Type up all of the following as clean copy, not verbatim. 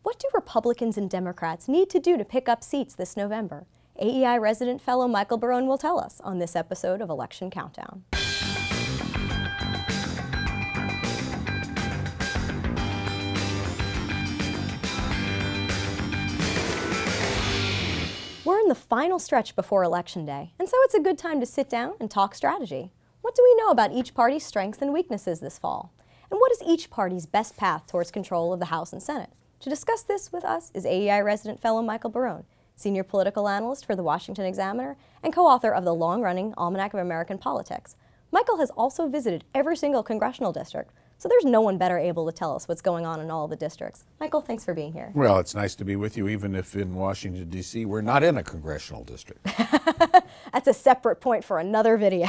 What do Republicans and Democrats need to do to pick up seats this November? AEI resident fellow Michael Barone will tell us on this episode of Election Countdown. We're in the final stretch before Election Day, and so it's a good time to sit down and talk strategy. What do we know about each party's strengths and weaknesses this fall? And what is each party's best path towards control of the House and Senate? To discuss this with us is AEI resident fellow Michael Barone, senior political analyst for the Washington Examiner and co-author of the long-running Almanac of American Politics. Michael has also visited every single congressional district, so there's no one better able to tell us what's going on in all the districts. Michael, thanks for being here. Well, it's nice to be with you, even if in Washington, D.C., we're not in a congressional district. That's a separate point for another video.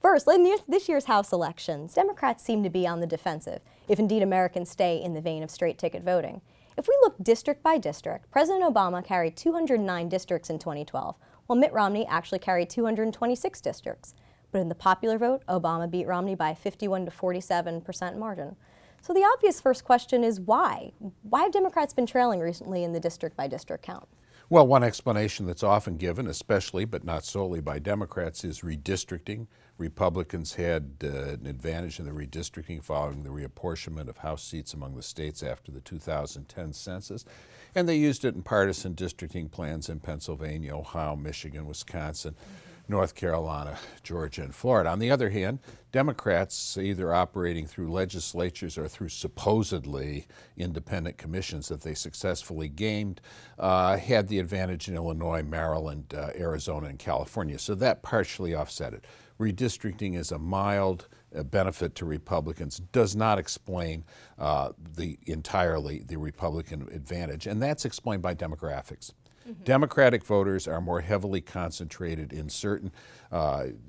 First, in this year's House elections, Democrats seem to be on the defensive, if indeed Americans stay in the vein of straight-ticket voting. If we look district by district, President Obama carried 209 districts in 2012, while Mitt Romney actually carried 226 districts. But in the popular vote, Obama beat Romney by a 51 to 47% margin. So the obvious first question is why? Why have Democrats been trailing recently in the district-by-district count? Well, one explanation that's often given, especially but not solely by Democrats, is redistricting. Republicans had an advantage in the redistricting following the reapportionment of House seats among the states after the 2010 census, and they used it in partisan districting plans in Pennsylvania, Ohio, Michigan, Wisconsin, North Carolina, Georgia, and Florida. On the other hand, Democrats, either operating through legislatures or through supposedly independent commissions that they successfully gamed, had the advantage in Illinois, Maryland, Arizona, and California. So that partially offset it. Redistricting is a mild benefit to Republicans, does not explain entirely the Republican advantage, and that's explained by demographics. Democratic voters are more heavily concentrated in certain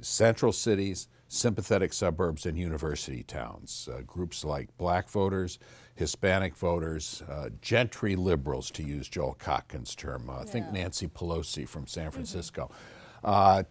central cities, sympathetic suburbs, and university towns. Groups like black voters, Hispanic voters, gentry liberals, to use Joel Kotkin's term, think Nancy Pelosi from San Francisco,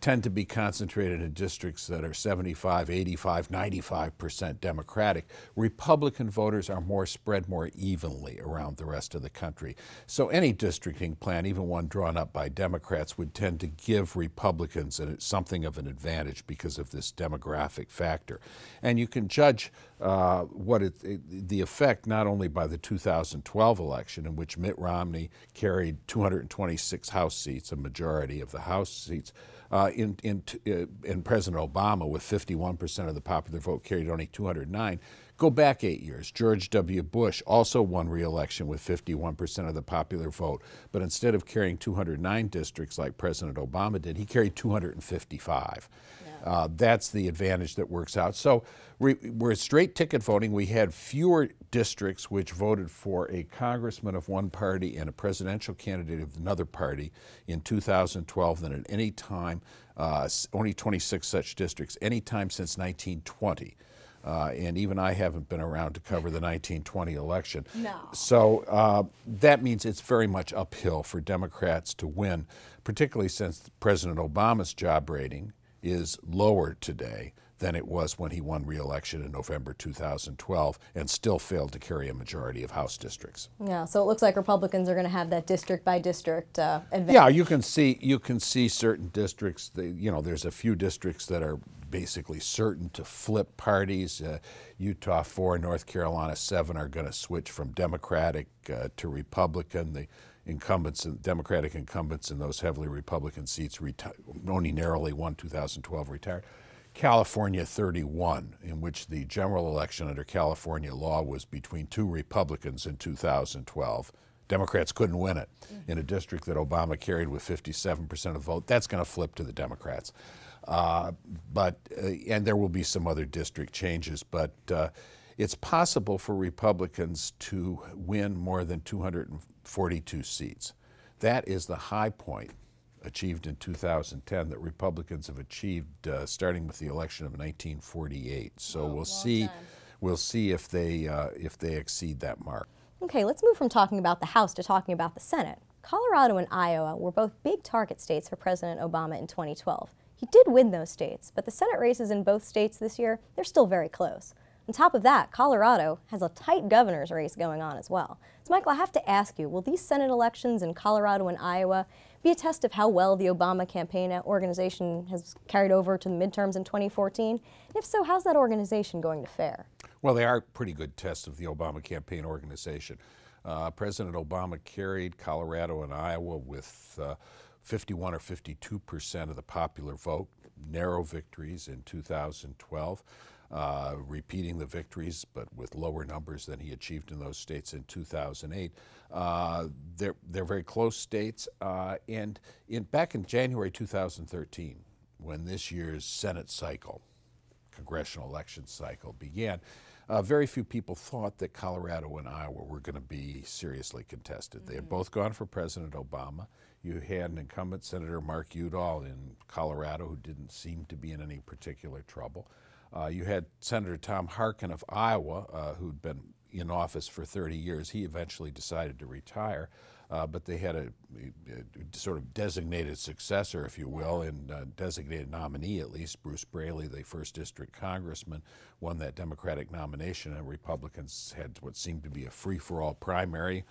tend to be concentrated in districts that are 75, 85, 95% Democratic. Republican voters are more spread more evenly around the rest of the country. So any districting plan, even one drawn up by Democrats, would tend to give Republicans something of an advantage because of this demographic factor. And you can judge the effect not only by the 2012 election, in which Mitt Romney carried 226 House seats, a majority of the House seats, and President Obama, with 51% of the popular vote, carried only 209. Go back 8 years. George W. Bush also won re-election with 51% of the popular vote, but instead of carrying 209 districts like President Obama did, he carried 255. That's the advantage that works out. So we're straight ticket voting. We had fewer districts which voted for a congressman of one party and a presidential candidate of another party in 2012 than at any time, only 26 such districts, any time since 1920. And even I haven't been around to cover the 1920 election. No. So that means it's very much uphill for Democrats to win, particularly since President Obama's job rating is lower today than it was when he won re-election in November 2012 and still failed to carry a majority of House districts. Yeah, so it looks like Republicans are going to have that district-by-district advantage. Yeah, you can see certain districts. There's a few districts that are basically certain to flip parties. Utah 4, North Carolina 7 are going to switch from Democratic to Republican. The Democratic incumbents in those heavily Republican seats only narrowly won 2012 retired. California 31, in which the general election under California law was between two Republicans in 2012. Democrats couldn't win it. In a district that Obama carried with 57% of the vote, that's going to flip to the Democrats. And there will be some other district changes, but it's possible for Republicans to win more than 242 seats. That is the high point achieved in 2010 that Republicans have achieved starting with the election of 1948. So we'll see if they exceed that mark. Okay, let's move from talking about the House to talking about the Senate. Colorado and Iowa were both big target states for President Obama in 2012. He did win those states, but the Senate races in both states this year, they're still very close. On top of that, Colorado has a tight governor's race going on as well. So, Michael, I have to ask you, will these Senate elections in Colorado and Iowa be a test of how well the Obama campaign organization has carried over to the midterms in 2014? And if so, how's that organization going to fare? Well, they are pretty good tests of the Obama campaign organization. President Obama carried Colorado and Iowa with 51 or 52% of the popular vote, narrow victories in 2012. Repeating the victories, but with lower numbers than he achieved in those states in 2008. They're very close states, and back in January 2013, when this year's Senate cycle, congressional election cycle, began, very few people thought that Colorado and Iowa were going to be seriously contested. They had both gone for President Obama. You had an incumbent, Senator Mark Udall in Colorado, who didn't seem to be in any particular trouble. You had Senator Tom Harkin of Iowa, who'd been in office for 30 years. He eventually decided to retire, but they had a sort of designated successor, if you will, and designated nominee at least. Bruce Braley, the 1st District Congressman, won that Democratic nomination, and Republicans had what seemed to be a free-for-all primary,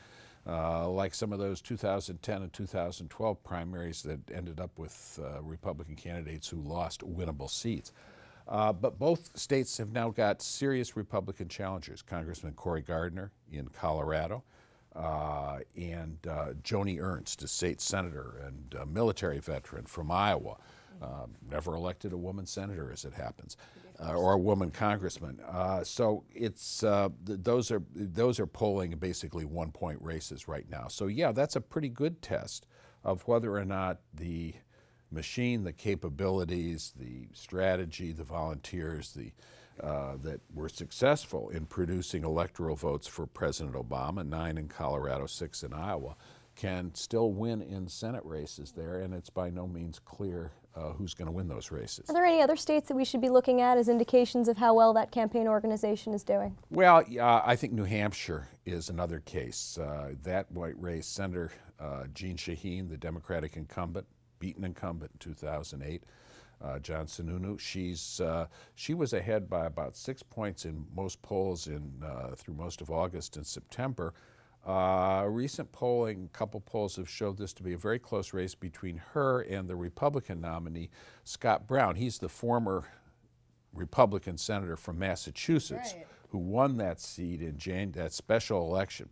like some of those 2010 and 2012 primaries that ended up with Republican candidates who lost winnable seats. But both states have now got serious Republican challengers. Congressman Cory Gardner in Colorado and Joni Ernst, a state senator and a military veteran from Iowa. Never elected a woman senator, as it happens, or a woman congressman. So it's those are polling basically 1-point races right now. So yeah, that's a pretty good test of whether or not the machine, the capabilities, the strategy, the volunteers, that were successful in producing electoral votes for President Obama, 9 in Colorado, 6 in Iowa, can still win in Senate races there, and it's by no means clear who's going to win those races. Are there any other states that we should be looking at as indications of how well that campaign organization is doing? Well, I think New Hampshire is another case. That white race, Senator Jeanne Shaheen, the Democratic incumbent, beaten incumbent in 2008, John Sununu. She was ahead by about 6 points in most polls through most of August and September. Recent polling, a couple polls have showed this to be a very close race between her and the Republican nominee, Scott Brown. He's the former Republican senator from Massachusetts, right, who won that seat in that special election.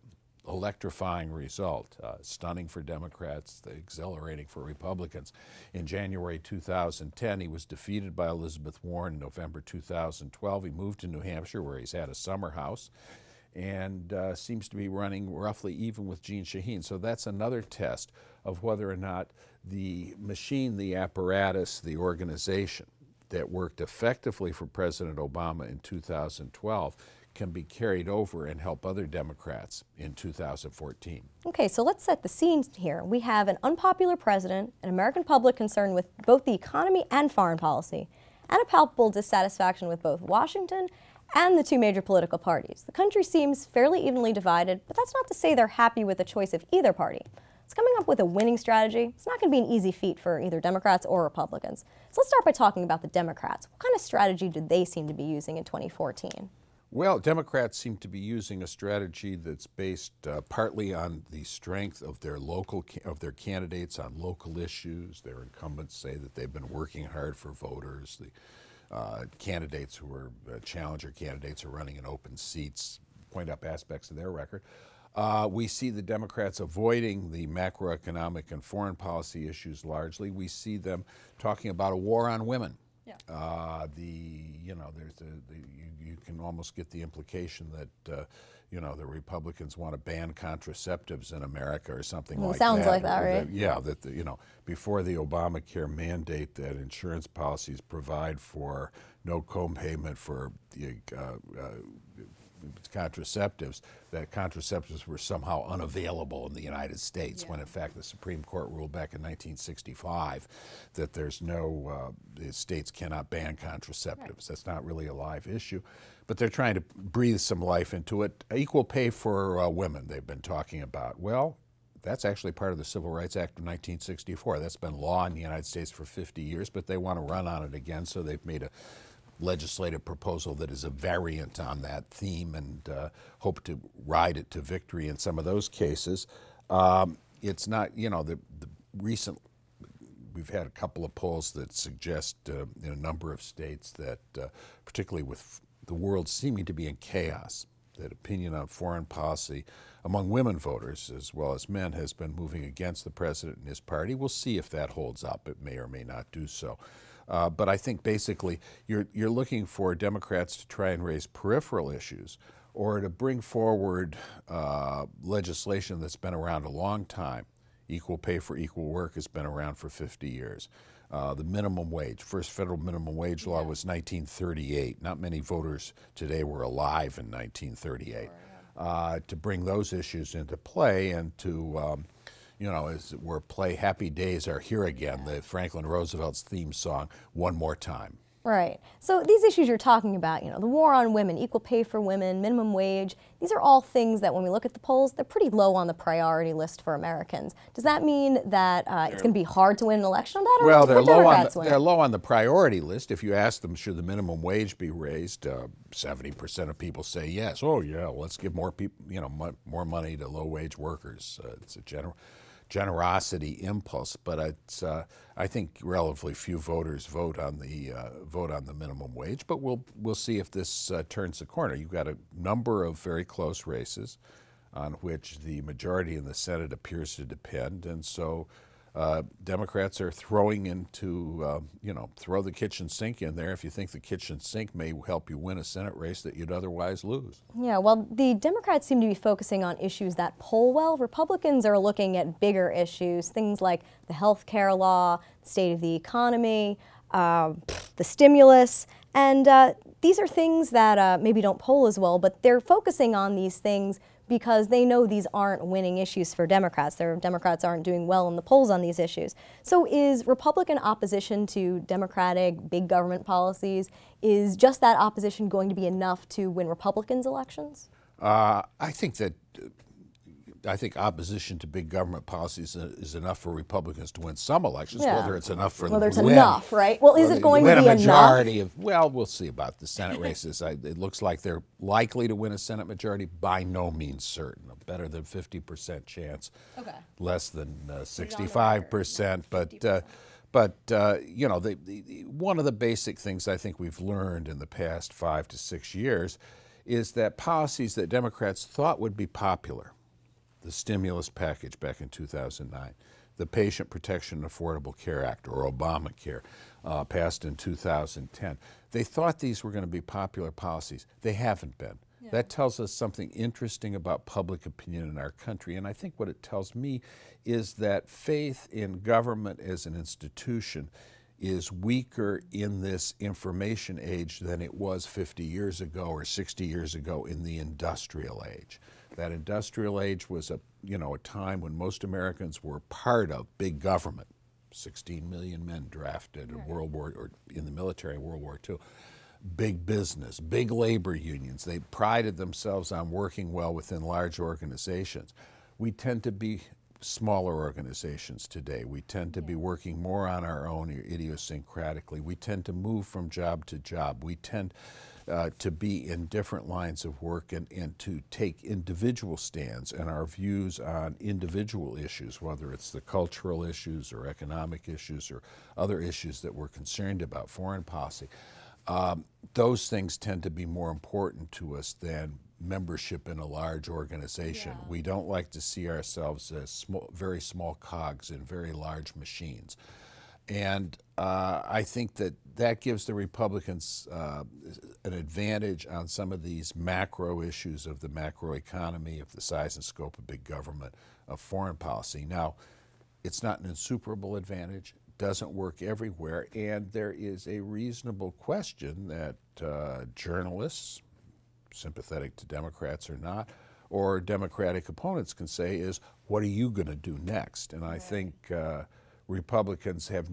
Electrifying result, stunning for Democrats, exhilarating for Republicans. In January 2010, he was defeated by Elizabeth Warren in November 2012. He moved to New Hampshire, where he's had a summer house, and seems to be running roughly even with Jeanne Shaheen. So that's another test of whether or not the machine, the apparatus, the organization that worked effectively for President Obama in 2012 can be carried over and help other Democrats in 2014. Okay, so let's set the scene here. We have an unpopular president, an American public concerned with both the economy and foreign policy, and a palpable dissatisfaction with both Washington and the two major political parties. The country seems fairly evenly divided, but that's not to say they're happy with the choice of either party. It's coming up with a winning strategy. It's not going to be an easy feat for either Democrats or Republicans. So let's start by talking about the Democrats. What kind of strategy do they seem to be using in 2014? Well, Democrats seem to be using a strategy that's based partly on the strength of their their candidates on local issues. Their incumbents say that they've been working hard for voters. The candidates who are challenger candidates are running in open seats, point up aspects of their record. We see the Democrats avoiding the macroeconomic and foreign policy issues largely. We see them talking about a war on women. Yeah. You can almost get the implication that the Republicans want to ban contraceptives in America or something like that. Sounds like that, right? Before the Obamacare mandate that insurance policies provide for no co-payment for the contraceptives, that contraceptives were somehow unavailable in the United States, when in fact the Supreme Court ruled back in 1965 that there's no, the states cannot ban contraceptives. Right. That's not really a live issue, but they're trying to breathe some life into it. Equal pay for women, they've been talking about. Well, that's actually part of the Civil Rights Act of 1964. That's been law in the United States for 50 years, but they want to run on it again, so they've made legislative proposal that is a variant on that theme, and hope to ride it to victory in some of those cases. It's not, you know, the recent, we've had a couple of polls that suggest in a number of states that, particularly with the world seeming to be in chaos, that opinion on foreign policy among women voters as well as men has been moving against the president and his party. We'll see if that holds up. It may or may not do so. But I think basically you're looking for Democrats to try and raise peripheral issues or to bring forward legislation that's been around a long time. Equal pay for equal work has been around for 50 years. The minimum wage, first federal minimum wage law was 1938. Not many voters today were alive in 1938. To bring those issues into play and to, you know, as it were, play Happy Days Are Here Again, the Franklin Roosevelt's theme song, one more time. Right. So these issues you're talking about, you know, the war on women, equal pay for women, minimum wage, these are all things that when we look at the polls, they're pretty low on the priority list for Americans. Does that mean that it's going to be hard to win an election on that? Or well, they're low on the priority list. If you ask them, should the minimum wage be raised, 70% of people say yes. Oh, yeah, let's give more people, you know, more money to low-wage workers. It's a generosity impulse, but it's, I think relatively few voters vote on the minimum wage. But we'll see if this turns the corner. You've got a number of very close races on which the majority in the Senate appears to depend, and so Democrats are throwing into, you know, throw the kitchen sink in there if you think the kitchen sink may help you win a Senate race that you'd otherwise lose. Yeah, well, the Democrats seem to be focusing on issues that poll well. Republicans are looking at bigger issues, things like the health care law, the state of the economy, the stimulus, and these are things that maybe don't poll as well, but they're focusing on these things because they know these aren't winning issues for Democrats. Democrats aren't doing well in the polls on these issues. So is Republican opposition to Democratic big government policies, is just that opposition going to be enough to win Republicans' elections? I think opposition to big government policies is enough for Republicans to win some elections. Yeah. Whether it's enough for whether them it's to win, enough, right? Well, is it going to be a majority enough? well, we'll see about the Senate races. It looks like they're likely to win a Senate majority. By no means certain. A better than 50% chance. Okay. Less than 65%. But you know, one of the basic things I think we've learned in the past 5 to 6 years is that policies that Democrats thought would be popular, the stimulus package back in 2009, the Patient Protection and Affordable Care Act, or Obamacare, passed in 2010. They thought these were going to be popular policies. They haven't been. Yeah. That tells us something interesting about public opinion in our country, and I think what it tells me is that faith in government as an institution is weaker in this information age than it was 50 years ago or 60 years ago in the industrial age. That industrial age was a time when most Americans were part of big government. 16 million men drafted in in the military in World War II. Big business, big labor unions. They prided themselves on working well within large organizations. We tend to be smaller organizations today. We tend to be working more on our own idiosyncratically. We tend to move from job to job. We tend to be in different lines of work and to take individual stands and our views on individual issues, whether it's the cultural issues or economic issues or other issues that we're concerned about, foreign policy. Those things tend to be more important to us than membership in a large organization. Yeah. We don't like to see ourselves as very small cogs in very large machines. And I think that gives the Republicans an advantage on some of these macro issues of the macroeconomy, of the size and scope of big government, of foreign policy. Now, it's not an insuperable advantage, doesn't work everywhere, and there is a reasonable question that journalists, sympathetic to Democrats or not, or Democratic opponents can say is, what are you going to do next? And I think Republicans have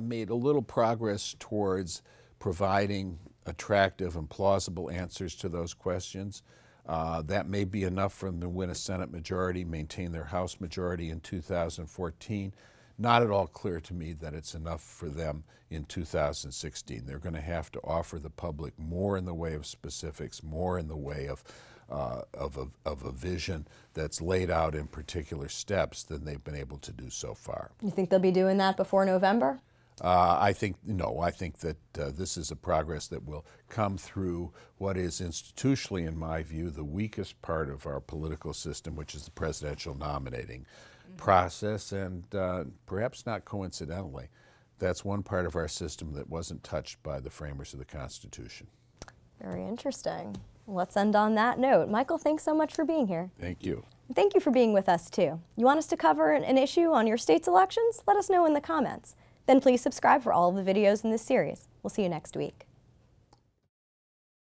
made a little progress towards providing attractive and plausible answers to those questions. That may be enough for them to win a Senate majority, maintain their House majority in 2014. not at all clear to me that it's enough for them in 2016. They're going to have to offer the public more in the way of specifics, more in the way of a vision that's laid out in particular steps than they've been able to do so far. You think they'll be doing that before November? I think that this is a progress that will come through what is institutionally, in my view, the weakest part of our political system, which is the presidential nominating process, and perhaps not coincidentally, that's one part of our system that wasn't touched by the framers of the Constitution. Very interesting. Let's end on that note. Michael, thanks so much for being here. Thank you. Thank you for being with us, too. You want us to cover an issue on your state's elections? Let us know in the comments. Then please subscribe for all of the videos in this series. We'll see you next week.